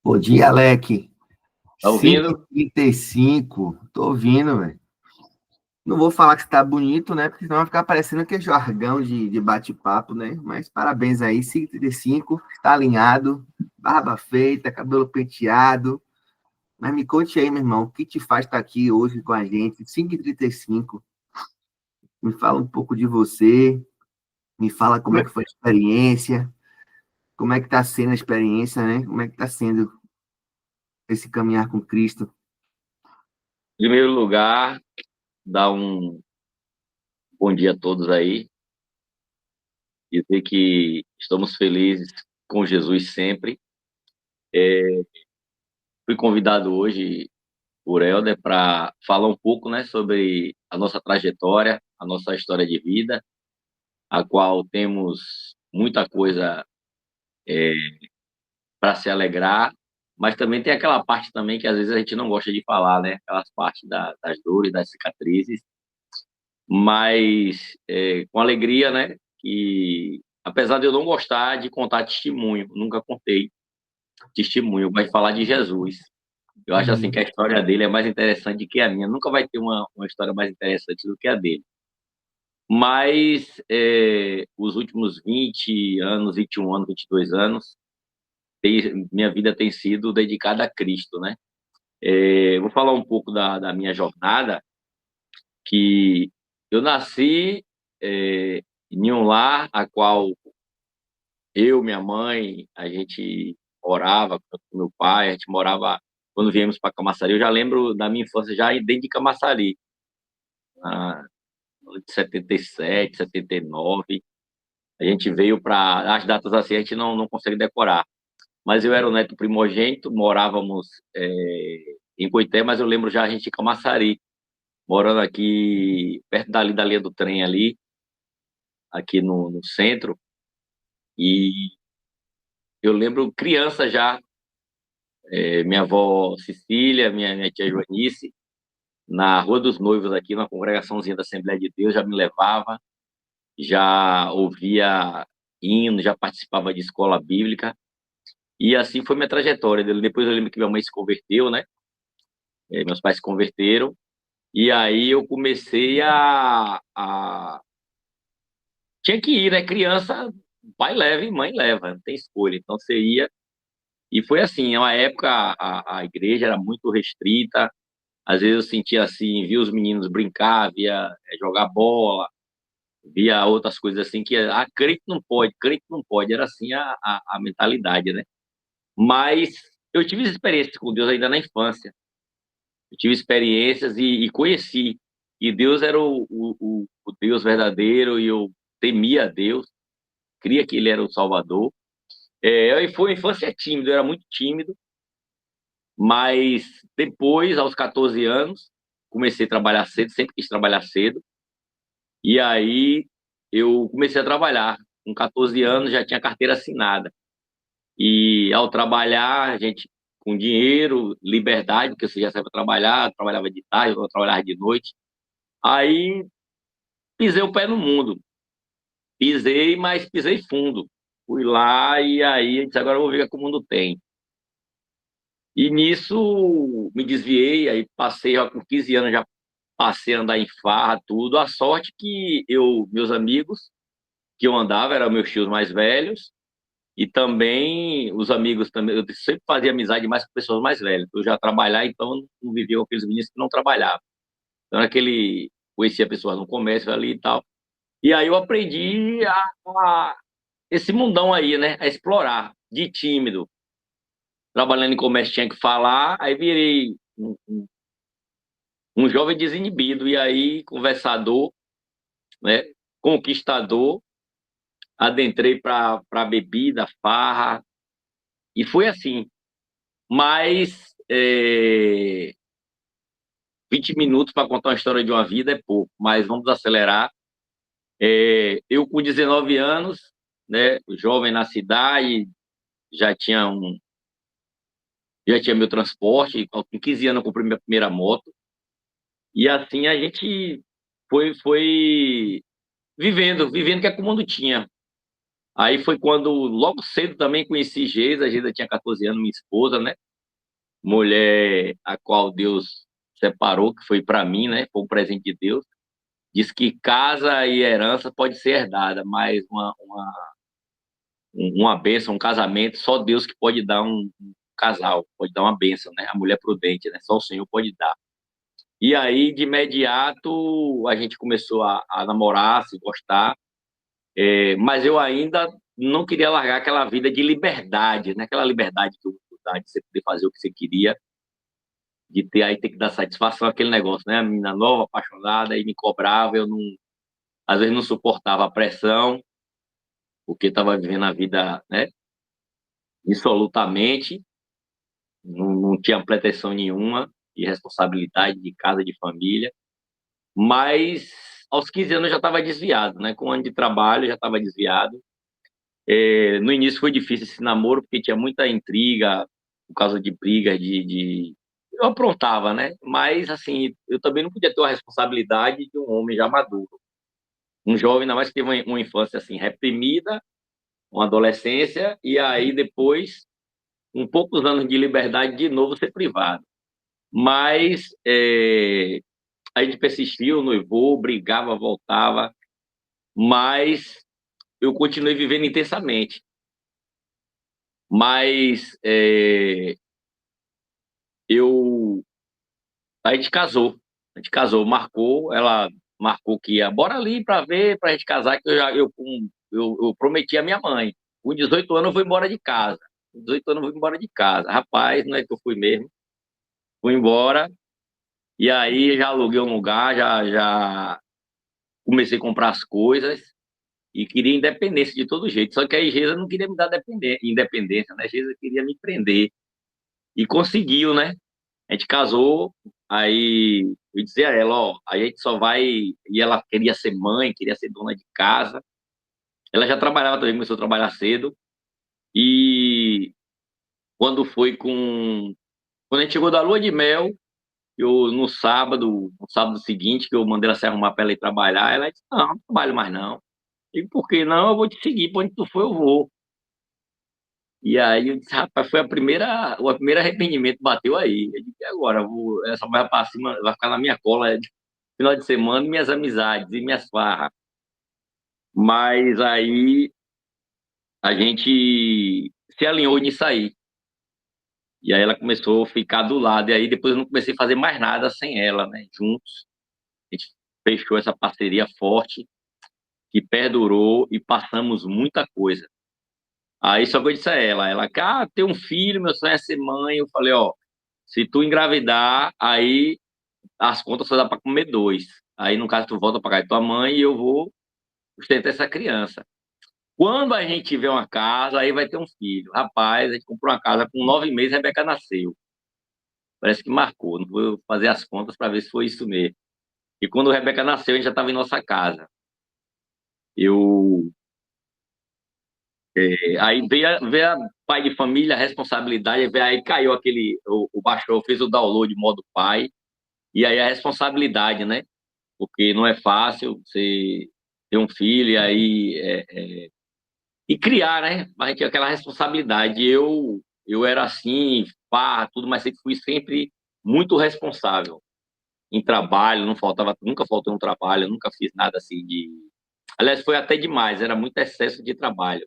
Bom dia, Alec. Tá ouvindo? 5h35. Tô ouvindo, velho. Não vou falar que está bonito, né? Porque senão vai ficar parecendo que é jargão de bate-papo, né? Mas parabéns aí, 5h35, está alinhado, barba feita, cabelo penteado. Mas me conte aí, meu irmão, o que te faz estar aqui hoje com a gente, 5h35? Me fala um pouco de você, me fala como é que foi a experiência, como é que está sendo a experiência, né? Como é que está sendo esse caminhar com Cristo. Em primeiro lugar, dar um bom dia a todos aí, dizer que estamos felizes com Jesus sempre. Fui convidado hoje por Helder para falar um pouco, né, sobre a nossa trajetória, a nossa história de vida, a qual temos muita coisa para se alegrar, mas também tem aquela parte também que às vezes a gente não gosta de falar, né, aquelas partes das dores, das cicatrizes, mas com alegria, né, que apesar de eu não gostar de contar testemunho, nunca contei testemunho, eu gosto de falar de Jesus. Eu acho assim que a história dele é mais interessante que a minha, nunca vai ter uma história mais interessante do que a dele. Mas os últimos 20 anos, 21 anos, 22 anos, minha vida tem sido dedicada a Cristo, né? Vou falar um pouco da minha jornada, que eu nasci em um lar a qual eu, minha mãe, a gente morava com meu pai, a gente morava quando viemos para Camaçari. Eu já lembro da minha infância já dentro de Camaçari, na de 77, 79. A gente veio para as datas assim a gente não consegue decorar. Mas eu era o neto primogênito, morávamos em Coité, mas eu lembro já a gente em Camaçari, morando aqui perto dali da linha do trem ali, aqui no centro. E eu lembro criança já, minha avó Cecília, minha tia Joanice, na Rua dos Noivos aqui, na congregaçãozinha da Assembleia de Deus, já me levava, já ouvia hino, já participava de escola bíblica, e assim foi minha trajetória. Depois eu lembro que minha mãe se converteu, né? Meus pais se converteram, e aí eu comecei tinha que ir, né? Criança, pai leva e mãe leva, não tem escolha. Então você ia, e foi assim, uma época a igreja era muito restrita, às vezes eu sentia assim, via os meninos brincar, via jogar bola, via outras coisas assim que crente não pode, era assim a mentalidade, né? Mas eu tive experiências com Deus ainda na infância, eu tive experiências e conheci, e Deus era o Deus verdadeiro, e eu temia a Deus, cria que Ele era o Salvador. E foi uma infância tímida, eu era muito tímido, mas depois, aos 14 anos, comecei a trabalhar cedo, sempre quis trabalhar cedo, e aí eu comecei a trabalhar. Com 14 anos já tinha carteira assinada. E ao trabalhar, a gente com dinheiro, liberdade, porque você já sabe trabalhar, trabalhava de tarde, eu trabalhava de noite. Aí pisei o pé no mundo. Pisei, mas pisei fundo. Fui lá e aí eu disse, agora eu vou ver o que o mundo tem. E nisso me desviei, aí passei, já com 15 anos, já passei a andar em farra, tudo. A sorte que meus amigos que eu andava eram meus tios mais velhos, e também os amigos também, eu sempre fazia amizade mais com pessoas mais velhas. Eu já trabalhar, então eu não vivia com aqueles meninos que não trabalhavam. Então era conhecia pessoas no comércio ali e tal. E aí eu aprendi esse mundão aí, né, a explorar, de tímido. Trabalhando em comércio tinha que falar, aí virei um jovem desinibido, e aí conversador, né, conquistador, adentrei para bebida, farra, e foi assim. Mas 20 minutos para contar uma história de uma vida é pouco, mas vamos acelerar. Eu com 19 anos, né, jovem na cidade, já tinha já tinha meu transporte, com 15 anos eu comprei minha primeira moto, e assim a gente foi vivendo o que é que o mundo tinha. Aí foi quando, logo cedo também conheci Geisa. A Geisa tinha 14 anos, minha esposa, né? Mulher a qual Deus separou, que foi para mim, né? Foi um presente de Deus. Diz que casa e herança pode ser herdada, mas uma bênção, um casamento, só Deus que pode dar um casal, pode dar uma bênção, né? A mulher prudente, né? Só o Senhor pode dar. E aí, de imediato, a gente começou a namorar, se gostar, mas eu ainda não queria largar aquela vida de liberdade, né? Aquela liberdade que eu dá de você poder fazer o que você queria, de ter aí ter que dar satisfação aquele negócio, né? A menina nova, apaixonada, e me cobrava, eu não, às vezes não suportava a pressão, porque estava vivendo a vida, né? Dissolutamente, não tinha pretensão nenhuma de responsabilidade de casa, de família, mas aos 15 anos eu já estava desviado, né? Com um ano de trabalho já estava desviado. No início foi difícil esse namoro, porque tinha muita intriga, por causa de brigas, eu aprontava, né? Mas, assim, eu também não podia ter a responsabilidade de um homem já maduro. Um jovem, ainda mais que teve uma infância, assim, reprimida, uma adolescência, e aí depois, com poucos anos de liberdade, de novo ser privado. Mas a gente persistiu, noivou, brigava, voltava, mas eu continuei vivendo intensamente. Mas eu a gente casou. A gente casou, marcou, ela marcou que ia, bora ali para ver, para a gente casar, que eu prometi à minha mãe. Com 18 anos eu vou embora de casa. Com 18 anos eu vou embora de casa. Rapaz, não é que eu fui mesmo. Fui embora, e aí já aluguei um lugar, já comecei a comprar as coisas e queria independência de todo jeito. Só que a Geisa não queria me dar independência, né? A Geisa queria me prender. E conseguiu, né? A gente casou, aí eu dizia a ela, ó, a gente só vai. E ela queria ser mãe, queria ser dona de casa. Ela já trabalhava também, começou a trabalhar cedo. E quando foi com. Quando a gente chegou da lua de mel, eu no sábado seguinte, que eu mandei ela se arrumar para ela ir trabalhar, ela disse: não, não trabalho mais não. E por que não? Eu vou te seguir, para onde tu for, eu vou. E aí eu disse, rapaz, o primeiro arrependimento bateu aí. Eu disse, "E agora, essa vai para cima, vai ficar na minha cola final de semana, minhas amizades e minhas farras. Mas aí a gente se alinhou nisso aí. E aí ela começou a ficar do lado. E aí depois eu não comecei a fazer mais nada sem ela, né? Juntos. A gente fechou essa parceria forte, que perdurou e passamos muita coisa. Aí só que eu disse a ela, tem um filho, meu sonho é ser mãe. Eu falei, ó, se tu engravidar, aí as contas só dá para comer dois. Aí, no caso, tu volta para casa de tua mãe e eu vou sustentar essa criança. Quando a gente tiver uma casa, aí vai ter um filho. Rapaz, a gente comprou uma casa com 9 meses, a Rebeca nasceu. Parece que marcou. Não vou fazer as contas para ver se foi isso mesmo. E quando a Rebeca nasceu, a gente já estava em nossa casa. Eu Aí veio a pai de família, a responsabilidade, aí caiu o baixou, fez o download modo pai, e aí a responsabilidade, né? Porque não é fácil você ter um filho e aí e criar, né? A gente tem aquela responsabilidade. Eu era assim, pá, tudo, mas sempre fui sempre muito responsável em trabalho, não faltava, nunca faltou um trabalho, nunca fiz nada assim de. Aliás, foi até demais, era muito excesso de trabalho.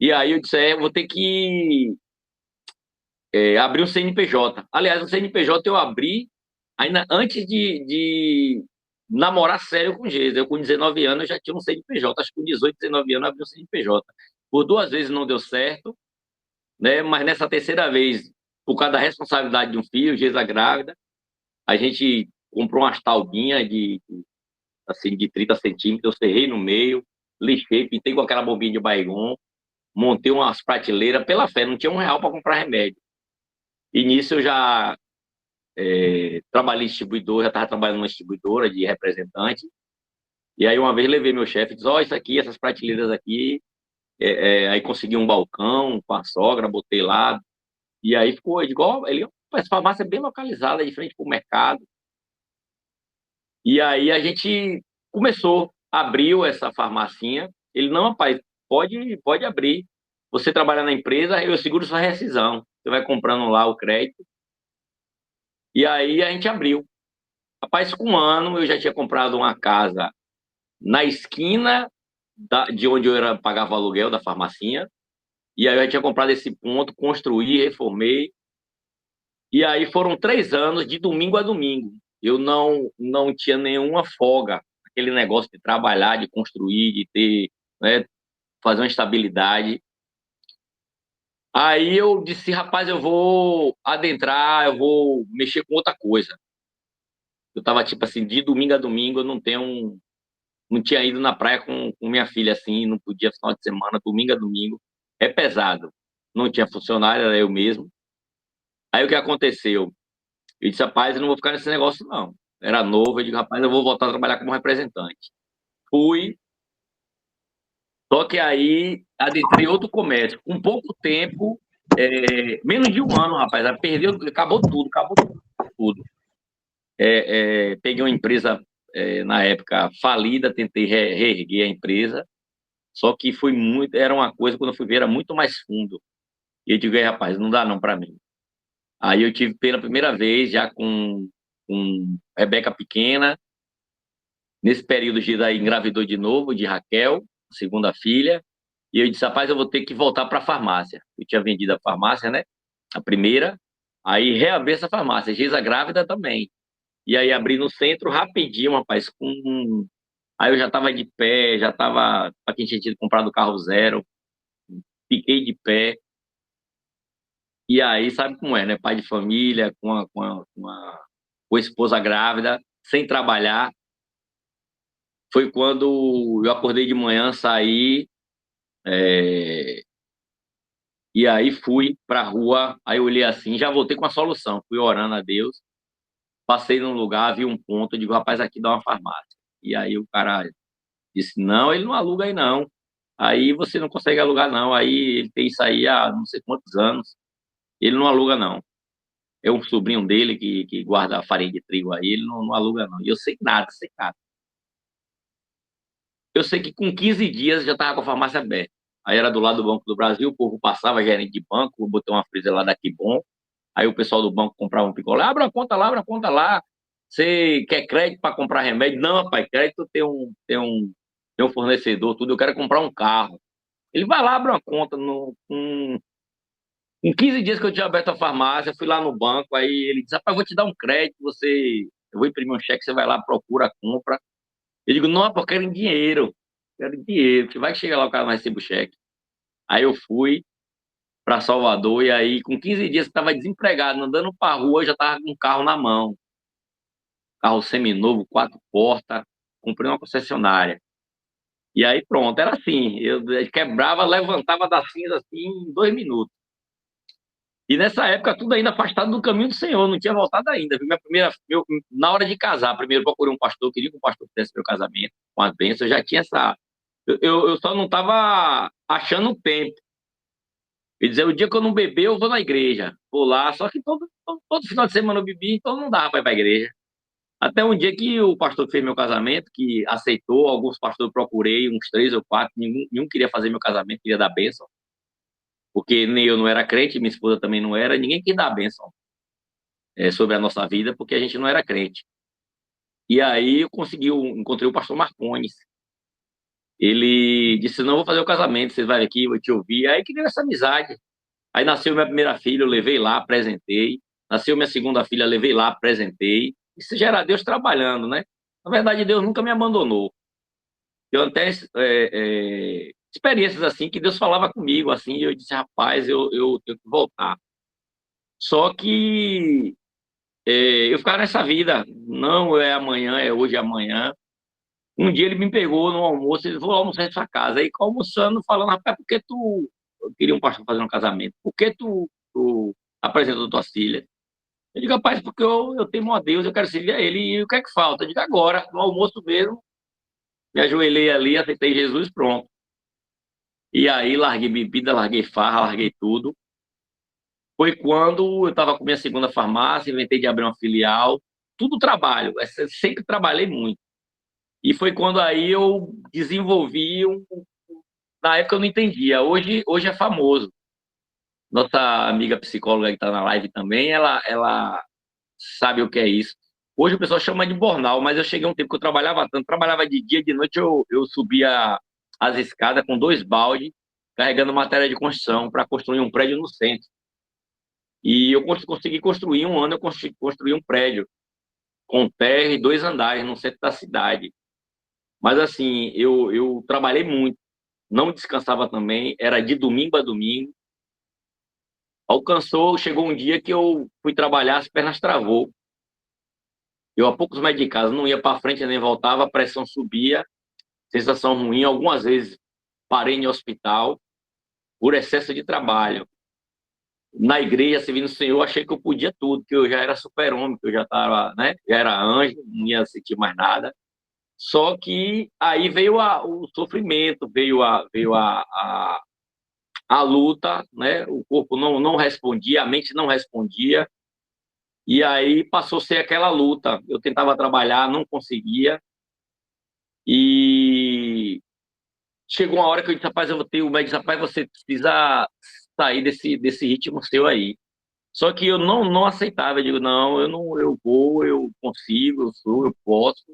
E aí eu disse, vou ter que abrir um CNPJ. Aliás, o CNPJ eu abri ainda antes de namorar sério com o Geisa. Eu, com 19 anos, eu já tinha um CNPJ. Acho que com 18, 19 anos, eu abri um CNPJ. Por duas vezes não deu certo, né? Mas nessa terceira vez, por causa da responsabilidade de um filho, Geisa grávida, a gente comprou umas taubinhas assim, de 30 centímetros, eu serrei no meio, lixei, pintei com aquela bombinha de Baygon, montei umas prateleiras pela fé, não tinha R$ 1 para comprar remédio. E nisso eu já trabalhei em distribuidor, já estava trabalhando numa distribuidora de representante. E aí uma vez levei meu chefe e disse, ó, isso aqui, essas prateleiras aqui. Aí consegui um balcão com a sogra, botei lá. E aí ficou igual, essa farmácia é bem localizada, de frente para o mercado. E aí a gente começou, abriu essa farmacinha. Ele, não, rapaz, pode abrir. Você trabalha na empresa, eu seguro sua rescisão. Você vai comprando lá o crédito. E aí a gente abriu. Rapaz, com um ano eu já tinha comprado uma casa na esquina de onde eu pagava o aluguel da farmacinha. E aí eu já tinha comprado esse ponto, construí, reformei. E aí foram 3 anos de domingo a domingo. Eu não tinha nenhuma folga. Aquele negócio de trabalhar, de construir, de ter, né, fazer uma estabilidade. Aí eu disse, rapaz, eu vou adentrar, eu vou mexer com outra coisa. Eu tava, tipo assim, de domingo a domingo, eu não tinha ido na praia com minha filha, assim, não podia final de semana, domingo a domingo. É pesado. Não tinha funcionário, era eu mesmo. Aí o que aconteceu? Eu disse, rapaz, eu não vou ficar nesse negócio, não. Era novo, eu digo, rapaz, eu vou voltar a trabalhar como representante. Fui, só que aí adentrei outro comércio. Com pouco tempo, menos de um ano, rapaz, aí perdeu, acabou tudo. Peguei uma empresa, na época, falida, tentei reerguer a empresa, só que foi muito, era uma coisa, quando eu fui ver, era muito mais fundo. E eu digo, rapaz, não dá não para mim. Aí eu tive pela primeira vez, já com Rebeca pequena, nesse período de daí engravidou de novo, de Raquel, segunda filha, e eu disse, rapaz, eu vou ter que voltar para a farmácia. Eu tinha vendido a farmácia, né? A primeira, aí reabri essa farmácia, Geisa grávida também. E aí abri no centro rapidinho, rapaz, Aí eu já estava de pé, já estava, para quem tinha tido comprado o carro zero, fiquei de pé. E aí, sabe como é, né? Pai de família, com a esposa grávida, sem trabalhar. Foi quando eu acordei de manhã, saí, é, e aí fui para a rua. Aí eu olhei assim, já voltei com a solução. Fui orando a Deus, passei num lugar, vi um ponto, eu digo, rapaz, aqui dá uma farmácia. E aí o cara disse, não, ele não aluga aí não. Aí você não consegue alugar não. Aí ele tem isso aí há não sei quantos anos. Ele não aluga não. É um sobrinho dele que guarda a farinha de trigo aí, ele não aluga não. E eu sei nada, sei nada. Eu sei que com 15 dias já estava com a farmácia aberta. Aí era do lado do Banco do Brasil, o povo passava, gerente de banco, botou uma freezer lá daqui bom. Aí o pessoal do banco comprava um picolé, abre uma conta lá, abre uma conta lá. Você quer crédito para comprar remédio? Não, rapaz, crédito tem um fornecedor, tudo. Eu quero comprar um carro. Ele vai lá, abre uma conta. Em 15 dias que eu tinha aberto a farmácia, fui lá no banco, aí ele disse, rapaz, eu vou te dar um crédito, eu vou imprimir um cheque, você vai lá, procura, compra. Eu digo, não, pô, eu quero em dinheiro. Quero em dinheiro, que vai chegar lá o cara não recebe o cheque. Aí eu fui para Salvador e aí com 15 dias eu estava desempregado, andando para rua, eu já estava com um carro na mão. Carro seminovo, 4 portas, comprei uma concessionária. E aí pronto, era assim, eu quebrava, levantava da cinza assim em 2 minutos. E nessa época tudo ainda afastado do caminho do Senhor, não tinha voltado ainda. Na hora de casar, primeiro procurei um pastor, queria que um pastor fizesse meu casamento com as bênçãos, eu já tinha essa. Eu só não estava achando o tempo. E dizer, o dia que eu não beber, eu vou na igreja. Vou lá, só que todo final de semana eu bebi, então não dava para ir para a igreja. Até um dia que o pastor que fez meu casamento, que aceitou, alguns pastores eu procurei, uns 3 ou 4, nenhum queria fazer meu casamento, queria dar bênção. Porque nem eu não era crente, minha esposa também não era, ninguém queria dar bênção sobre a nossa vida, porque a gente não era crente. E aí encontrei o pastor Marcones. Ele disse, não, vou fazer o casamento, você vai aqui, vou te ouvir. Aí criou essa amizade. Aí nasceu minha primeira filha, eu levei lá, apresentei. Nasceu minha segunda filha, levei lá, apresentei. Isso já era Deus trabalhando, né? Na verdade, Deus nunca me abandonou. Eu até experiências assim que Deus falava comigo, assim, e eu disse, rapaz, eu tenho que voltar. Só que eu ficava nessa vida, não é amanhã, é hoje, é amanhã. Um dia ele me pegou no almoço, ele falou, almoçar em sua casa. Aí almoçando, falando, rapaz, por que tu... Eu queria um pastor fazendo um casamento. Por que tu apresentou tuas filhas? Eu digo, rapaz, porque eu temo a Deus, eu quero servir a Ele. E o que é que falta? Eu digo, agora, no almoço mesmo, me ajoelhei ali, aceitei Jesus, pronto. E aí larguei bebida, larguei farra, larguei tudo. Foi quando eu estava com minha segunda farmácia, inventei de abrir uma filial. Tudo trabalho, sempre trabalhei muito. E foi quando aí eu desenvolvi na época eu não entendia. Hoje é famoso. Nossa amiga psicóloga que está na live também, ela sabe o que é isso. Hoje o pessoal chama de burnout, mas eu cheguei um tempo que eu trabalhava tanto, trabalhava de dia, de noite eu subia as escadas com 2 baldes, carregando matéria de construção para construir um prédio no centro. E eu consegui construir, um ano eu consegui construir um prédio com terra e 2 andares no centro da cidade. Mas assim, eu trabalhei muito, não descansava também, era de domingo a domingo. Chegou um dia que eu fui trabalhar, as pernas travou. Eu a poucos metros de casa não ia para frente nem voltava, a pressão subia, sensação ruim. Algumas vezes parei em hospital por excesso de trabalho. Na igreja, servindo o Senhor, achei que eu podia tudo, que eu já era super-homem, que eu já estava, né? Já era anjo, não ia sentir mais nada. Só que aí veio o sofrimento, veio a luta, né? O corpo não respondia, a mente não respondia. E aí passou a ser aquela luta. Eu tentava trabalhar, não conseguia. E chegou uma hora que eu disse, rapaz, o médico disse, rapaz, você precisa sair desse ritmo seu aí. Só que eu não aceitava. Eu digo, não, eu vou, eu consigo, eu sou, eu posso.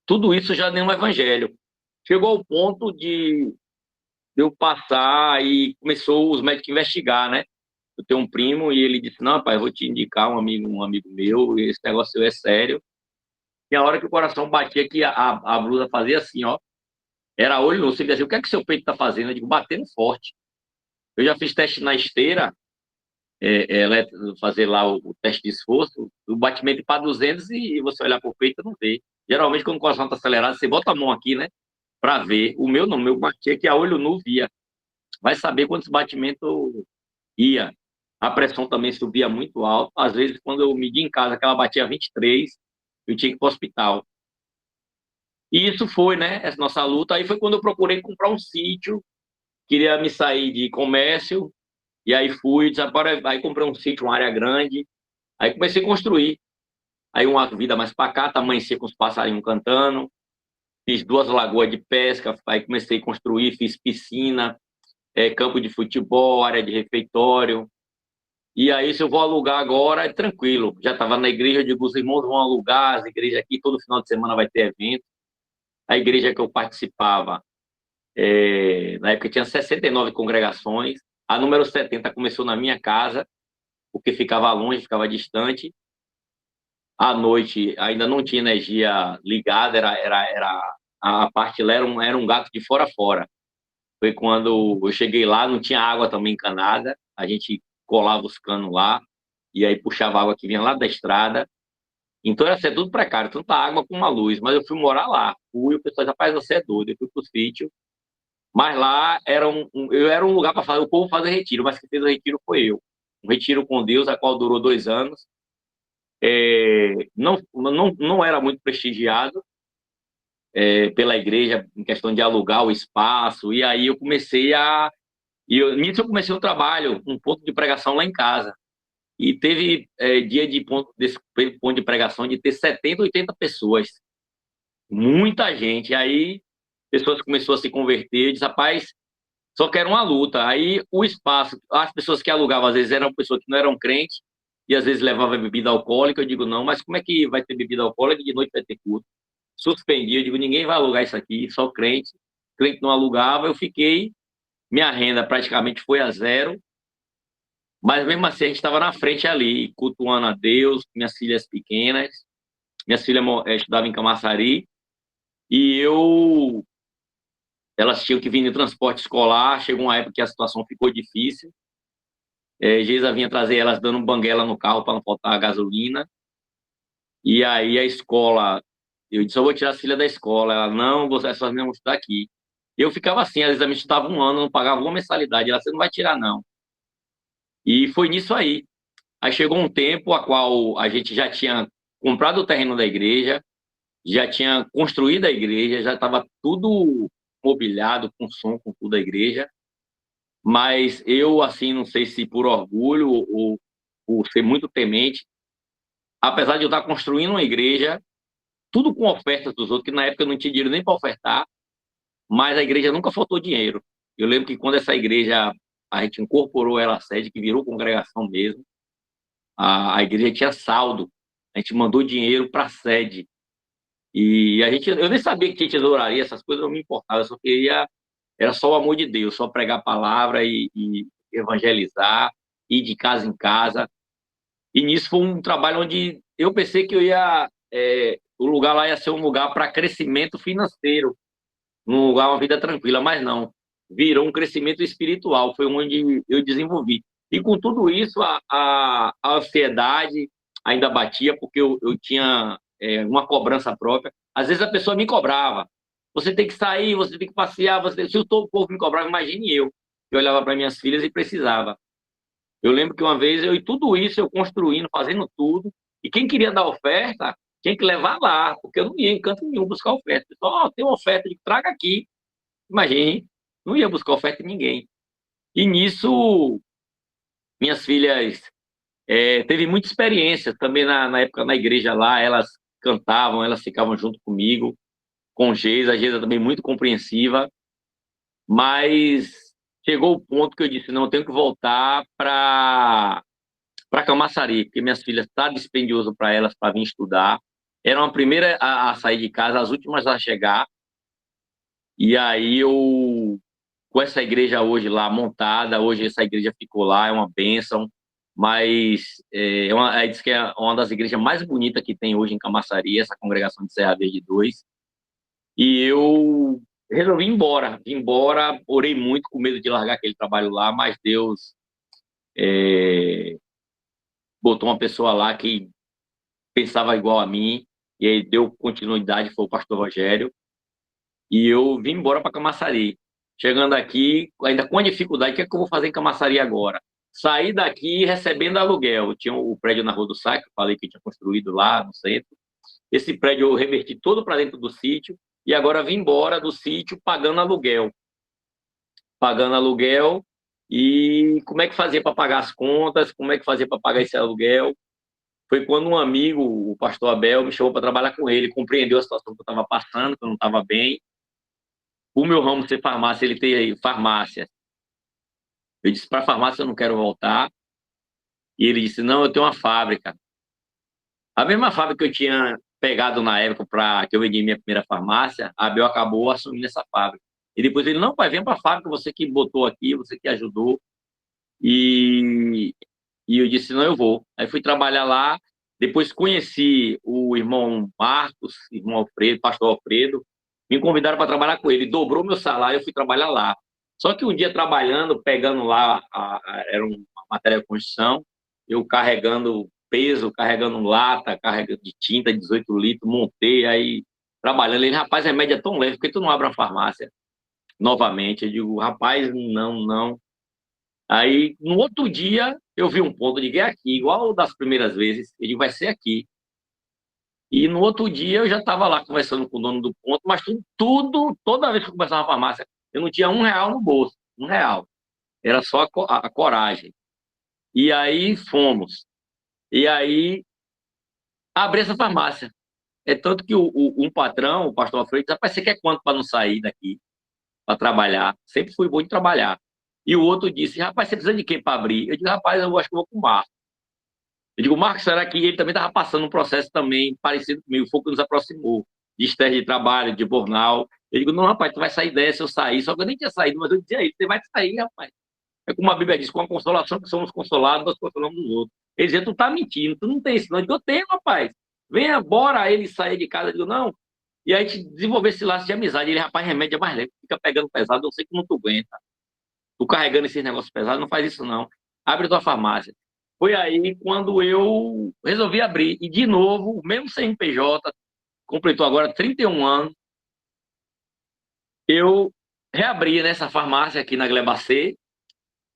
Tudo isso já deu um evangelho. Chegou ao ponto de eu passar e começou os médicos a investigar, né? Eu tenho um primo e ele disse, não, pai, eu vou te indicar um amigo meu, esse negócio seu é sério. E a hora que o coração batia, que a blusa fazia assim, ó, era olho nu. Você dizia assim, o que é que seu peito tá fazendo? Eu digo, batendo forte. Eu já fiz teste na esteira, fazer lá o teste de esforço, o batimento para 200 e você olhar pro peito não vê. Geralmente, quando o coração tá acelerado, você bota a mão aqui, né, para ver. O meu não, o meu batia que a olho nu via. Vai saber quantos batimentos ia. A pressão também subia muito alto. Às vezes, quando eu media em casa que ela batia 23, eu tinha que ir para o hospital. E isso foi, né, essa nossa luta. Aí foi quando eu procurei comprar um sítio, queria me sair de comércio, e aí fui, aí comprei um sítio, uma área grande, aí comecei a construir. Aí uma vida mais pacata, amanhecia com os passarinhos cantando, fiz 2 lagoas de pesca, aí comecei a construir, fiz piscina, campo de futebol, área de refeitório. E aí, se eu vou alugar agora, é tranquilo. Já estava na igreja, eu digo, os irmãos vão alugar, as igrejas aqui, todo final de semana vai ter evento. A igreja que eu participava, na época tinha 69 congregações, a número 70 começou na minha casa, porque ficava longe, ficava distante. À noite ainda não tinha energia ligada, a parte lá era um gato de fora a fora. Foi quando eu cheguei lá, não tinha água também encanada, a gente colava os canos lá, e aí puxava a água que vinha lá da estrada. Então era ser tudo precário, tanta água com uma luz. Mas eu fui morar lá. O pessoal disse, rapaz, você é doido. Eu fui pro sítio. Mas lá eu era um lugar para fazer, o povo fazer retiro, mas quem fez o retiro foi eu. Um retiro com Deus, a qual durou 2 anos. Não era muito prestigiado pela igreja em questão de alugar o espaço. E aí eu comecei nisso eu comecei um trabalho, um ponto de pregação lá em casa. E teve dia desse ponto de pregação de ter 70, 80 pessoas. Muita gente. Aí, pessoas começaram a se converter. Eu disse, rapaz, só quero uma luta. Aí, o espaço, as pessoas que alugavam, às vezes, eram pessoas que não eram crentes, e às vezes levavam bebida alcoólica. Eu digo, não, mas como é que vai ter bebida alcoólica e de noite vai ter culto? Suspendi. Eu digo, ninguém vai alugar isso aqui, só crente. Crente não alugava. Eu fiquei, minha renda praticamente foi a zero. Mas mesmo assim, a gente estava na frente ali, cultuando a Deus, minhas filhas pequenas. Minhas filhas estudavam em Camaçari e elas tinham que vir no transporte escolar. Chegou uma época que a situação ficou difícil. Geisa vinha trazer elas dando banguela no carro para não faltar gasolina. E aí a escola, eu disse, eu vou tirar as filhas da escola. Ela, não, essas meninas vão estudar aqui. Eu ficava assim, às vezes a gente estudava um ano, não pagava uma mensalidade. Ela, você não vai tirar, não. E foi nisso aí. Aí chegou um tempo a qual a gente já tinha comprado o terreno da igreja, já tinha construído a igreja, já estava tudo mobiliado com som, com tudo da igreja. Mas eu, assim, não sei se por orgulho ou por ser muito temente, apesar de eu estar construindo uma igreja, tudo com ofertas dos outros, que na época eu não tinha dinheiro nem para ofertar, mas a igreja nunca faltou dinheiro. Eu lembro que quando essa igreja, a gente incorporou ela à sede, que virou congregação mesmo, a igreja tinha saldo. A gente mandou dinheiro para a sede. E eu nem sabia que tinha tesouraria, essas coisas não me importavam, eu só queria, era só o amor de Deus, só pregar a palavra e evangelizar, ir de casa em casa. E nisso foi um trabalho onde eu pensei que o lugar lá ia ser um lugar para crescimento financeiro, um lugar, uma vida tranquila, mas não. Virou um crescimento espiritual, foi onde eu desenvolvi. E com tudo isso, a ansiedade ainda batia, porque eu tinha uma cobrança própria. Às vezes a pessoa me cobrava. Você tem que sair, você tem que passear. Se o povo me cobrava, imagine eu. Eu olhava para minhas filhas e precisava. Eu lembro que uma vez, e tudo isso, eu construindo, fazendo tudo, e quem queria dar oferta, tinha que levar lá, porque eu não ia em canto nenhum buscar oferta. Só tem uma oferta, de traga aqui. Imagine, não ia buscar oferta de ninguém. E nisso, minhas filhas teve muita experiência também na época na igreja lá, elas cantavam, elas ficavam junto comigo, com a Geisa também muito compreensiva, mas chegou o ponto que eu disse, não, eu tenho que voltar para Camaçari, porque minhas filhas tá dispendioso para elas para vir estudar. Eram a primeira a sair de casa, as últimas a chegar. E aí eu com essa igreja hoje lá montada, hoje essa igreja ficou lá, é uma bênção, mas diz que é uma das igrejas mais bonitas que tem hoje em Camaçari, essa congregação de Serra Verde 2. E eu resolvi ir embora, orei muito com medo de largar aquele trabalho lá, mas Deus botou uma pessoa lá que pensava igual a mim, e aí deu continuidade, foi o pastor Rogério, e eu vim embora para Camaçari. Chegando aqui, ainda com a dificuldade, o que é que eu vou fazer em Camaçari agora? Saí daqui recebendo aluguel. Tinha o prédio na Rua do Sá, que eu falei que tinha construído lá no centro. Esse prédio eu reverti todo para dentro do sítio, e agora vim embora do sítio pagando aluguel. Pagando aluguel, e como é que fazia para pagar as contas, como é que fazia para pagar esse aluguel? Foi quando um amigo, o pastor Abel, me chamou para trabalhar com ele, compreendeu a situação que eu estava passando, que eu não estava bem. O meu ramo ser farmácia, ele tem farmácia. Eu disse, para farmácia eu não quero voltar. E ele disse, não, eu tenho uma fábrica. A mesma fábrica que eu tinha pegado na época para que eu vendi minha primeira farmácia, a Abel acabou assumindo essa fábrica. E depois ele, não, pai, vem para a fábrica, você que botou aqui, você que ajudou. E, e eu disse, não, eu vou. Aí fui trabalhar lá, depois conheci o irmão Marcos, irmão Alfredo, pastor Alfredo, me convidaram para trabalhar com ele, dobrou meu salário, eu fui trabalhar lá. Só que um dia trabalhando, pegando lá, era uma matéria de construção, eu carregando peso, carregando lata, carregando de tinta, 18 litros, montei, aí trabalhando. Ele, rapaz, remédio é tão leve, por que tu não abre uma farmácia novamente? Eu digo, rapaz, não, não. Aí, no outro dia, eu vi um ponto de guerra aqui, igual das primeiras vezes, ele vai ser aqui. E no outro dia eu já estava lá conversando com o dono do ponto, mas toda vez que eu conversava na farmácia, eu não tinha R$ 1 no bolso, R$ 1. Era só a coragem. E aí fomos. E aí abri essa farmácia. É tanto que um patrão, o pastor Alfredo, disse, rapaz, você quer quanto para não sair daqui, para trabalhar? Sempre fui bom de trabalhar. E o outro disse, rapaz, você precisa de quem para abrir? Eu disse, rapaz, eu acho que eu vou com o Marcos. Eu digo, Marcos, será que ele também estava passando um processo também parecido comigo? Foi o que nos aproximou, de estresse de trabalho, de burnout. Eu digo, não, rapaz, tu vai sair dessa, eu saí. Só que eu nem tinha saído, mas eu dizia a ele, você vai sair, rapaz. É como a Bíblia diz, com a consolação que somos consolados, nós consolamos os outros. Ele dizia, tu tá mentindo, tu não tem isso não. Eu digo, eu tenho, rapaz. Venha, bora ele sair de casa. Eu digo, não. E aí a gente desenvolver esse laço de amizade. Ele, rapaz, remédio é mais leve, fica pegando pesado, eu sei que não tu aguenta. Tu carregando esses negócios pesados, não faz isso não. Abre tua farmácia. Foi aí quando eu resolvi abrir. E, de novo, o mesmo CNPJ, completou agora 31 anos, eu reabri nessa farmácia aqui na Glebacê.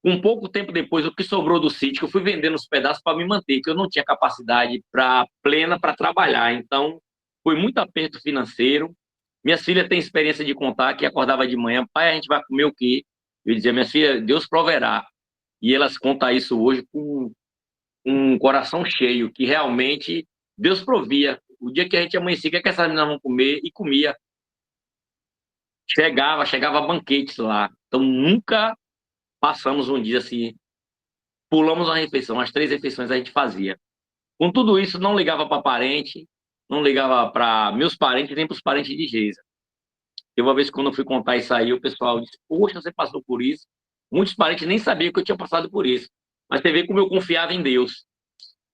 Um pouco tempo depois, o que sobrou do sítio, que eu fui vendendo os pedaços para me manter, que eu não tinha capacidade plena para trabalhar. Então, foi muito aperto financeiro. Minhas filhas têm experiência de contar que acordava de manhã, pai, a gente vai comer o quê? Eu dizia, minha filha, Deus proverá. E elas contam isso hoje com um coração cheio, que realmente Deus provia. O dia que a gente amanhecia, o que é que essas meninas vão comer? E comia. chegava banquetes lá. Então, nunca passamos um dia assim, pulamos uma refeição, as 3 refeições a gente fazia. Com tudo isso, não ligava para parente, não ligava para meus parentes, nem para os parentes de Geisa. E uma vez, quando eu fui contar isso aí, o pessoal disse: Poxa, você passou por isso. Muitos parentes nem sabiam que eu tinha passado por isso. Mas você vê como eu confiava em Deus.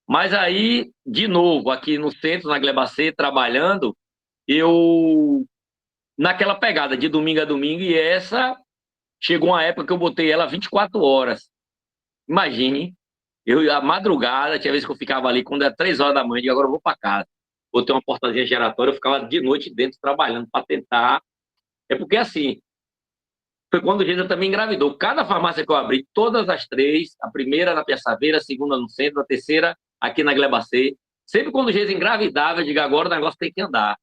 Mas aí, de novo, aqui no centro, na Glebacê, trabalhando, eu, naquela pegada de domingo a domingo, e essa chegou uma época que eu botei ela 24 horas. Imagine, eu, a madrugada, tinha vezes que eu ficava ali, quando era 3 horas da manhã, eu digo, agora eu vou para casa. Botei uma portazinha giratória, eu ficava de noite dentro trabalhando para tentar. É porque assim, foi quando o Geisa também engravidou. Cada farmácia que eu abri, todas as 3, a primeira na Piaçaveira, a segunda no centro, a terceira aqui na Glebacê. Sempre quando o Geisa engravidava, eu digo, agora o negócio tem que andar.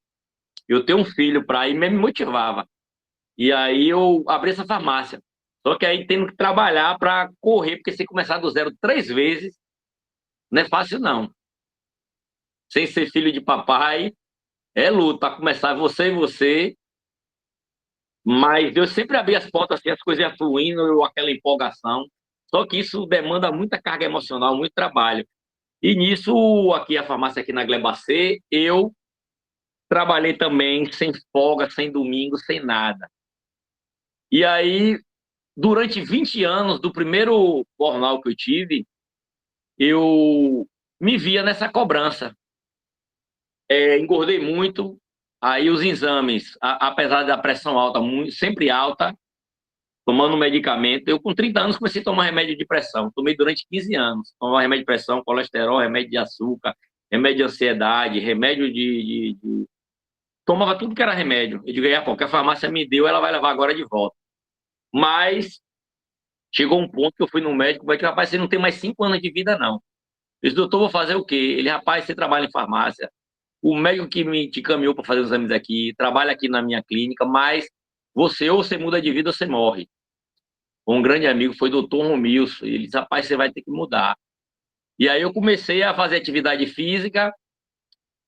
Eu tenho um filho para ir, me motivava. E aí eu abri essa farmácia. Só que aí tendo que trabalhar para correr, porque se começar do zero 3 vezes, não é fácil não. Sem ser filho de papai, é luta. Começar você e você. Mas eu sempre abri as portas assim, as coisas iam fluindo, aquela empolgação. Só que isso demanda muita carga emocional, muito trabalho. E nisso, aqui a farmácia aqui na Glebacê, eu trabalhei também sem folga, sem domingo, sem nada. E aí, durante 20 anos do primeiro jornal que eu tive, eu me via nessa cobrança. Engordei muito, aí os exames, apesar da pressão alta, sempre alta, tomando medicamento. Eu, com 30 anos, comecei a tomar remédio de pressão. Tomei durante 15 anos. Tomava remédio de pressão, colesterol, remédio de açúcar, remédio de ansiedade, remédio tomava tudo que era remédio. Eu digo, pô, que a farmácia me deu, ela vai levar agora de volta. Mas chegou um ponto que eu fui no médico, vai que, rapaz, você não tem mais 5 anos de vida, não. Eu disse, doutor, vou fazer o quê? Ele, rapaz, você trabalha em farmácia. O médico que me te caminhou para fazer os exames aqui, trabalha aqui na minha clínica, mas você ou você muda de vida ou você morre. Um grande amigo foi o doutor Romilson. Ele disse, rapaz, você vai ter que mudar. E aí eu comecei a fazer atividade física.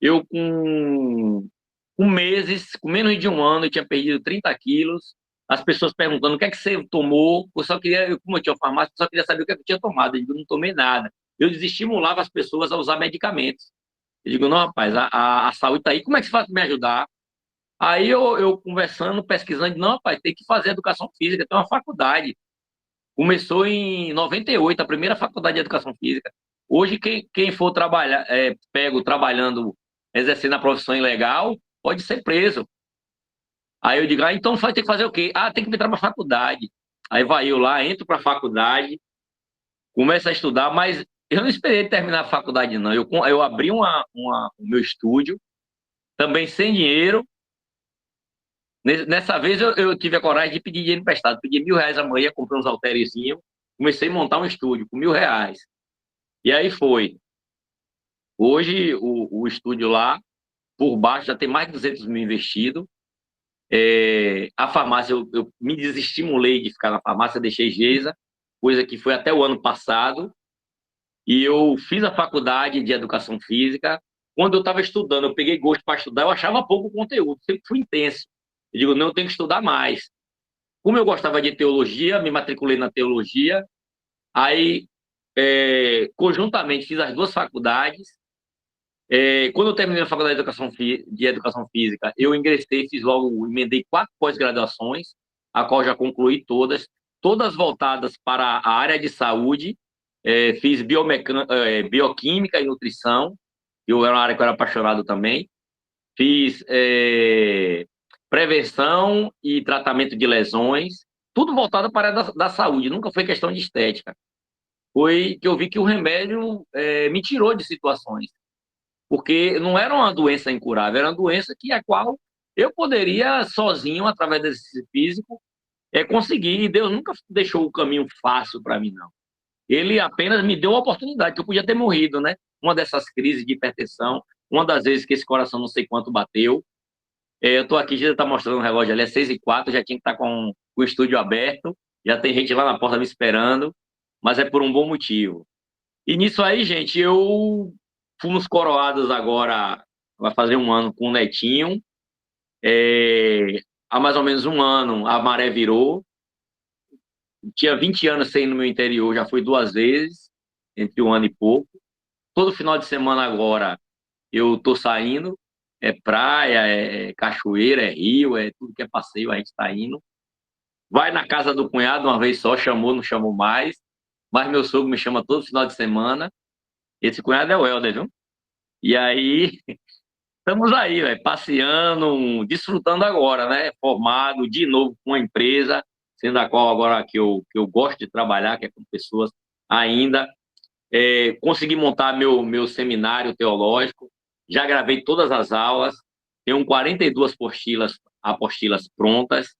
Eu, com meses, com menos de um ano, eu tinha perdido 30 quilos. As pessoas perguntando o que é que você tomou. Eu só queria, como eu tinha farmácia, eu só queria saber o que é que eu tinha tomado. Eu digo, não tomei nada. Eu desestimulava as pessoas a usar medicamentos. Eu digo, não, rapaz, a saúde está aí. Como é que você faz para me ajudar? Aí eu conversando, pesquisando, não, rapaz, tem que fazer educação física, tem uma faculdade. Começou em 98, a primeira faculdade de educação física. Hoje, quem for trabalhar, pego trabalhando, exercendo a profissão ilegal, pode ser preso. Aí eu digo, então vai ter que fazer o quê? Tem que entrar para a faculdade. Aí vai eu lá, entro para a faculdade, começo a estudar, mas eu não esperei terminar a faculdade, não. Eu abri o meu estúdio, também sem dinheiro. Nessa vez eu tive a coragem de pedir dinheiro emprestado. Pedi R$ 1.000 a manhã, comprei uns halterezinhos, comecei a montar um estúdio com R$ 1.000. E aí foi. Hoje o estúdio lá, por baixo, já tem mais de 200 mil investido. A farmácia, eu me desestimulei de ficar na farmácia, deixei Geisa, coisa que foi até o ano passado. E eu fiz a faculdade de educação física. Quando eu estava estudando, eu peguei gosto para estudar, eu achava pouco conteúdo, sempre fui intenso. Eu digo, não, eu tenho que estudar mais. Como eu gostava de teologia, me matriculei na teologia. Aí, conjuntamente, fiz as 2 faculdades. Quando eu terminei a faculdade de educação física, eu ingressei, fiz logo, emendei 4 pós-graduações, a qual já concluí todas voltadas para a área de saúde. Fiz bioquímica e nutrição, eu era uma área que eu era apaixonado também. Fiz prevenção e tratamento de lesões, tudo voltado para a área da saúde, nunca foi questão de estética. Foi que eu vi que o remédio me tirou de situações, porque não era uma doença incurável, era uma doença a qual eu poderia sozinho, através do exercício físico, conseguir, e Deus nunca deixou o caminho fácil para mim, não. Ele apenas me deu a oportunidade, que eu podia ter morrido, né? Uma dessas crises de hipertensão, uma das vezes que esse coração não sei quanto bateu. Eu estou aqui, já está mostrando o relógio ali, é 6h04, já tinha que estar com o estúdio aberto, já tem gente lá na porta me esperando, mas é por um bom motivo. E nisso aí, gente, eu fomos coroados agora, vai fazer um ano com o netinho. há mais ou menos um ano, a maré virou. Tinha 20 anos sem ir no meu interior, já fui 2 vezes, entre um ano e pouco. Todo final de semana agora eu tô saindo, é praia, é cachoeira, é rio, é tudo que é passeio, a gente tá indo. Vai na casa do cunhado uma vez só, chamou, não chamou mais. Mas meu sogro me chama todo final de semana. Esse cunhado é o Helder, viu? E aí, estamos aí, véio, passeando, desfrutando agora, né? Formado de novo com uma empresa, sendo a qual agora que eu gosto de trabalhar, que é com pessoas ainda. Consegui montar meu seminário teológico, já gravei todas as aulas, tenho 42 apostilas prontas,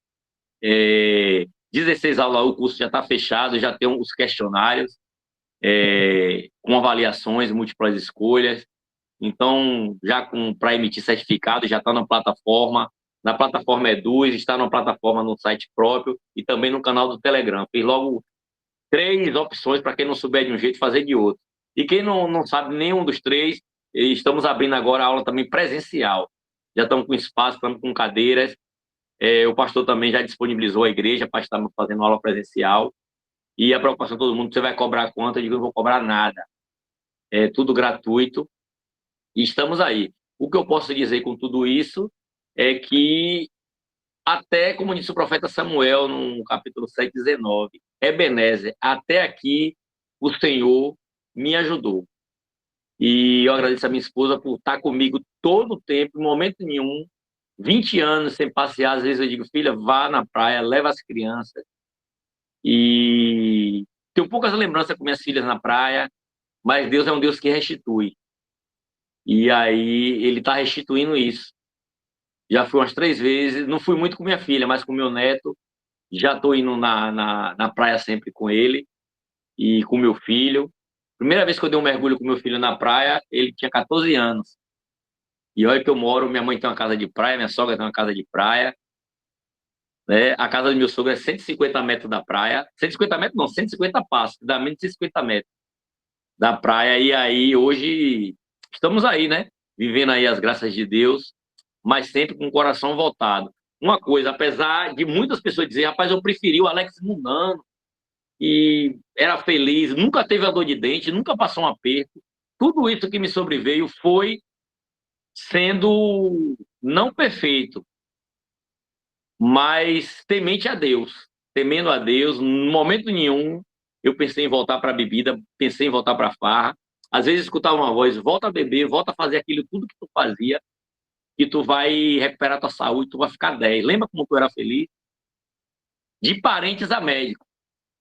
16 aulas, o curso já está fechado, já tem os questionários, com avaliações, múltiplas escolhas. Então, já para emitir certificado, já está na plataforma Eduz, está na plataforma no site próprio e também no canal do Telegram. Fiz logo 3 opções para quem não souber de um jeito, fazer de outro. E quem não sabe nenhum dos 3, estamos abrindo agora a aula também presencial. Já estamos com espaço, estamos com cadeiras. O pastor também já disponibilizou a igreja para estar fazendo aula presencial. E a preocupação de todo mundo, você vai cobrar quanto? Eu digo, não vou cobrar nada. É tudo gratuito. E estamos aí. O que eu posso dizer com tudo isso é que, até, como disse o profeta Samuel, no capítulo 7:19, Ebenezer, até aqui o Senhor me ajudou. E eu agradeço a minha esposa por estar comigo todo o tempo, em momento nenhum, 20 anos sem passear. Às vezes eu digo, filha, vá na praia, leva as crianças. E tenho poucas lembranças com minhas filhas na praia, mas Deus é um Deus que restitui. E aí ele está restituindo isso. Já fui umas 3 vezes, não fui muito com minha filha, mas com meu neto. Já estou indo na praia sempre com ele e com meu filho. Primeira vez que eu dei um mergulho com meu filho na praia, ele tinha 14 anos. E olha que eu moro, minha mãe tem uma casa de praia, minha sogra tem uma casa de praia, né? A casa do meu sogro é 150 metros da praia. 150 metros não, 150 passos, dá menos de 150 metros da praia. E aí, hoje, estamos aí, né? Vivendo aí as graças de Deus, mas sempre com o coração voltado. Uma coisa, apesar de muitas pessoas dizerem, rapaz, eu preferi o Alex Mundano, e era feliz, nunca teve a dor de dente, nunca passou um aperto. Tudo isso que me sobreveio foi sendo não perfeito, mas temente a Deus. Temendo a Deus, em momento nenhum eu pensei em voltar para a bebida, pensei em voltar para a farra. Às vezes escutava uma voz, volta a beber, volta a fazer aquilo tudo que tu fazia, que tu vai recuperar tua saúde, tu vai ficar 10. Lembra como tu era feliz? De parentes a médico.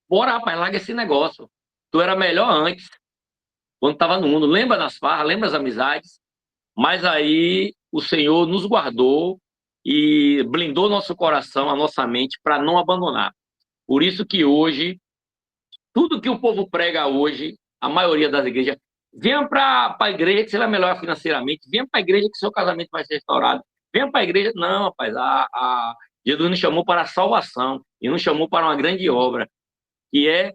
Bora, rapaz, larga esse negócio. Tu era melhor antes, quando estava no mundo. Lembra das farras, lembra das amizades? Mas aí o Senhor nos guardou e blindou nosso coração, a nossa mente, para não abandonar. Por isso que hoje, tudo que o povo prega hoje, a maioria das igrejas, venha para a igreja que você vai melhorar financeiramente, venha para a igreja que seu casamento vai ser restaurado, venha para a igreja. Não, rapaz, Jesus nos chamou para a salvação e nos chamou para uma grande obra, que é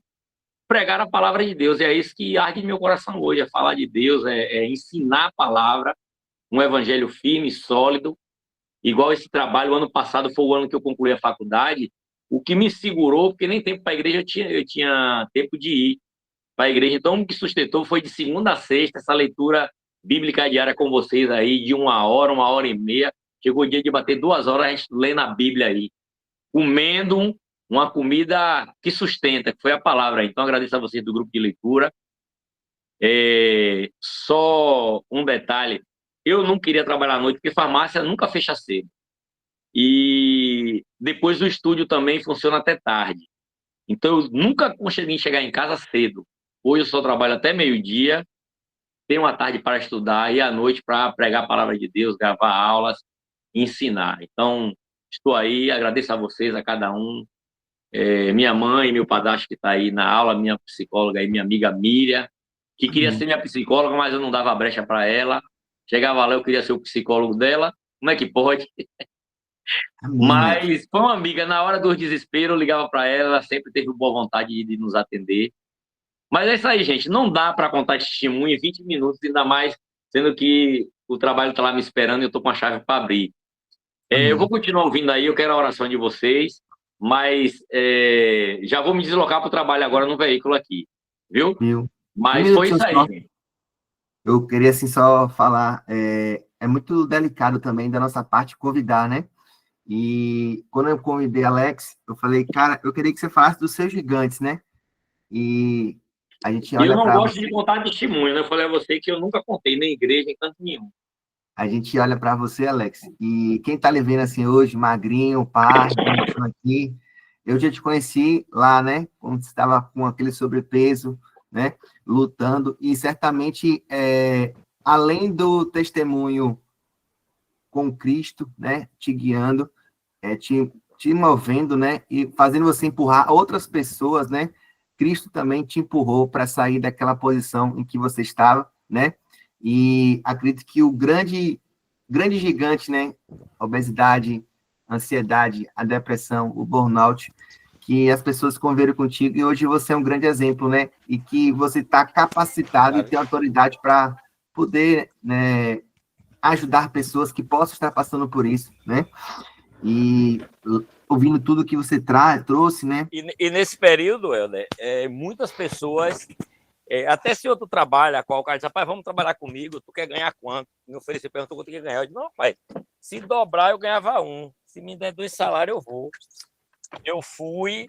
pregar a palavra de Deus. E é isso que arde no meu coração hoje, é falar de Deus, é ensinar a palavra, um evangelho firme, sólido. Igual esse trabalho, o ano passado foi o ano que eu concluí a faculdade, o que me segurou, porque nem tempo para a igreja eu tinha tempo de ir para a igreja. Então, o que sustentou foi de segunda a sexta, essa leitura bíblica diária com vocês aí, de 1 hora e meia. Chegou o dia de bater 2 horas, a gente lendo a Bíblia aí, comendo uma comida que sustenta, que foi a palavra. Então, agradeço a vocês do grupo de leitura. Só um detalhe, eu não queria trabalhar à noite, porque farmácia nunca fecha cedo. E depois o estúdio também funciona até tarde. Então, eu nunca consegui chegar em casa cedo. Hoje eu só trabalho até meio-dia, tenho uma tarde para estudar e à noite para pregar a palavra de Deus, gravar aulas, ensinar. Então, estou aí, agradeço a vocês, a cada um. Minha mãe, meu padrasto que está aí na aula, minha psicóloga e minha amiga Miriam, que queria ser minha psicóloga, mas eu não dava brecha para ela. Chegava lá, eu queria ser o psicólogo dela. Como é que pode? Mas foi uma amiga, na hora do desespero, eu ligava para ela, ela sempre teve boa vontade de nos atender. Mas é isso aí, gente. Não dá para contar testemunho em 20 minutos, ainda mais sendo que o trabalho está lá me esperando e eu estou com a chave para abrir. Eu vou Amém. continuar ouvindo aí, eu quero a oração de vocês, mas já vou me deslocar para o trabalho agora no veículo aqui, viu? Viu? Um Mas foi minutinho isso só. aí. Eu queria, assim, só falar, é muito delicado também da nossa parte convidar, né? E quando eu convidei Alex, eu falei, cara, eu queria que você falasse dos seus gigantes, né? E a gente E eu olha não para gosto de você, contar testemunho, né? Eu falei a você que eu nunca contei na igreja, em canto nenhum. a gente olha para você, Alex, e quem tá lhe vendo assim hoje, magrinho, pá, bonitinho aqui, eu já te conheci lá, né? Quando você estava com aquele sobrepeso, né? Lutando, e certamente, além do testemunho com Cristo, né? Te guiando, te movendo, né? E fazendo você empurrar outras pessoas, né? Cristo também te empurrou para sair daquela posição em que você estava, né? E acredito que o grande gigante, né? A obesidade, a ansiedade, a depressão, o burnout, que as pessoas conviveram contigo e hoje você é um grande exemplo, né? E que você está capacitado e tem autoridade para poder, né, ajudar pessoas que possam estar passando por isso, né? E ouvindo tudo que você trouxe, né? E nesse período, Helder, muitas pessoas, até se outro trabalho, a qual o cara diz, rapaz, vamos trabalhar comigo, tu quer ganhar quanto? Me ofereceu, perguntou quanto eu ia ganhar. Eu disse, não, pai, se dobrar eu ganhava um, se me der 2 salários eu vou. Eu fui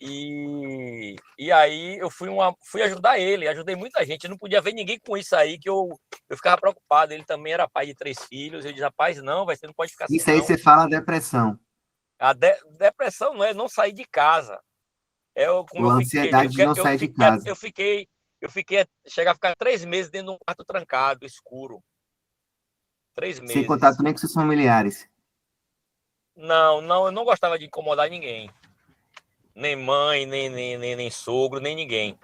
e aí eu fui ajudar ele, ajudei muita gente, eu não podia ver ninguém com isso aí, que eu ficava preocupado. Ele também era pai de 3 filhos, eu disse, rapaz, não, você não pode ficar assim, Isso aí não. você fala depressão. A depressão não é não sair de casa. Como Ou eu a fiquei, ansiedade de não sair de casa. eu fiquei, chegar a ficar 3 meses dentro de um quarto trancado, escuro. 3 Sem contato meses. nem com seus familiares. Não, não, eu não gostava de incomodar ninguém. Nem mãe, nem sogro, nem ninguém.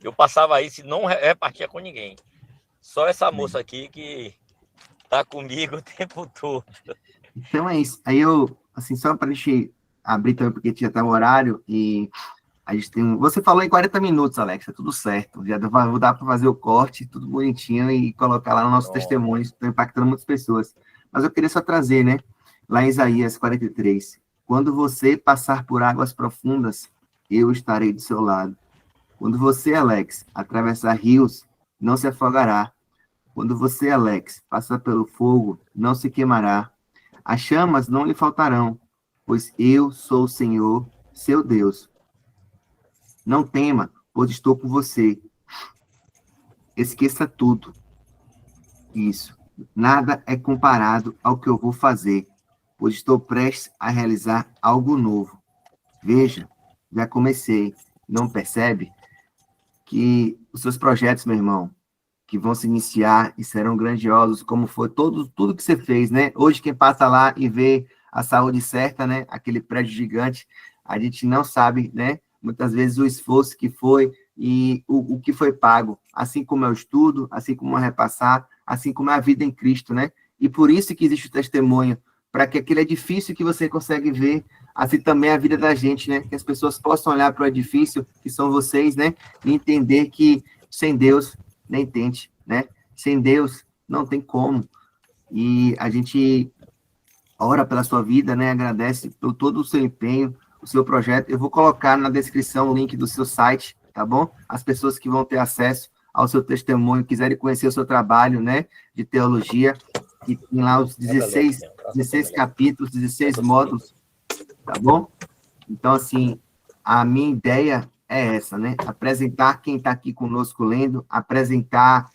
Eu passava isso e não repartia com ninguém. Só essa moça aqui que tá comigo o tempo todo. Então é isso. Aí eu, assim, só para a gente abrir também, porque já tá o horário, e a gente tem. Você falou em 40 minutos, Alex, tá tudo certo. Já vou dar para fazer o corte, tudo bonitinho, e colocar lá no nosso Pronto. testemunho, estão impactando muitas pessoas. Mas eu queria só trazer, né? Lá em Isaías 43. Quando você passar por águas profundas, eu estarei do seu lado. Quando você, Alex, atravessar rios, não se afogará. Quando você, Alex, passar pelo fogo, não se queimará. As chamas não lhe faltarão, pois eu sou o Senhor, seu Deus. Não tema, pois estou com você. Esqueça tudo. Isso. Nada é comparado ao que eu vou fazer, pois estou prestes a realizar algo novo. Veja, já comecei. Não percebe que os seus projetos, meu irmão, que vão se iniciar e serão grandiosos, como foi tudo que você fez, né? Hoje, quem passa lá e vê a saúde certa, né? Aquele prédio gigante, a gente não sabe, né? Muitas vezes o esforço que foi e o que foi pago, assim como é o estudo, assim como é repassar, assim como é a vida em Cristo, né? E por isso que existe o testemunho, para que aquele edifício que você consegue ver, assim também é a vida da gente, né? Que as pessoas possam olhar para o edifício, que são vocês, né? E entender que sem Deus nem tente, né? Sem Deus não tem como. E a gente ora pela sua vida, né? Agradece por todo o seu empenho, o seu projeto. Eu vou colocar na descrição o link do seu site, tá bom? As pessoas que vão ter acesso ao seu testemunho, quiserem conhecer o seu trabalho, né? De teologia, que tem lá os 16 capítulos, 16 módulos, tá bom? Então, assim, a minha ideia é essa, né? Apresentar quem está aqui conosco lendo, apresentar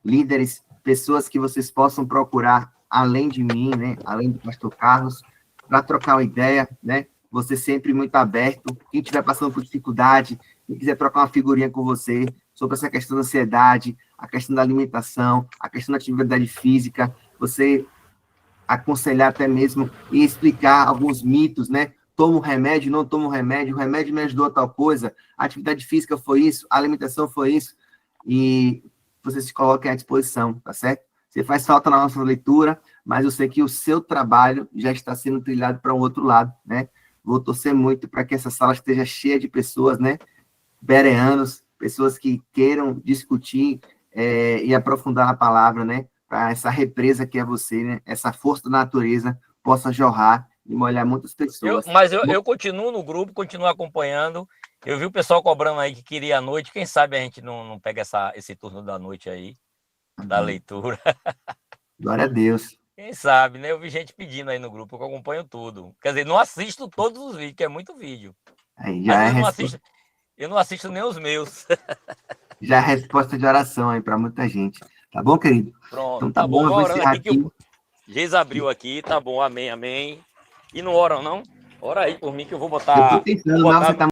líderes, pessoas que vocês possam procurar além de mim, né? Além do pastor Carlos, para trocar uma ideia, né? Você sempre muito aberto. Quem estiver passando por dificuldade, quem quiser trocar uma figurinha com você sobre essa questão da ansiedade, a questão da alimentação, a questão da atividade física, você aconselhar até mesmo e explicar alguns mitos, né? Tomo remédio, não tomo remédio, o remédio me ajudou a tal coisa, a atividade física foi isso, a alimentação foi isso, e você se coloca à disposição, tá certo? Você faz falta na nossa leitura, mas eu sei que o seu trabalho já está sendo trilhado para um outro lado, né? Vou torcer muito para que essa sala esteja cheia de pessoas, né? Bereanos, pessoas que queiram discutir e aprofundar a palavra, né? Para essa represa que é você, né? Essa força da natureza possa jorrar e molhar muitas pessoas. Mas eu continuo no grupo, continuo acompanhando. Eu vi o pessoal cobrando aí que queria a noite. Quem sabe a gente não pega esse turno da noite aí, da leitura. Glória a Deus. Quem sabe, né? Eu vi gente pedindo aí no grupo, eu acompanho tudo. Quer dizer, não assisto todos os vídeos, que é muito vídeo. Aí já é Eu não assisto nem os meus. já é resposta de oração aí para muita gente. Tá bom, querido? Pronto, Então tá bom, eu vou orando encerrar aqui que o Geis abriu aqui, tá bom, amém, amém. E não oram, não? Ora aí por mim que eu vou botar. Eu tô tentando, mas você tá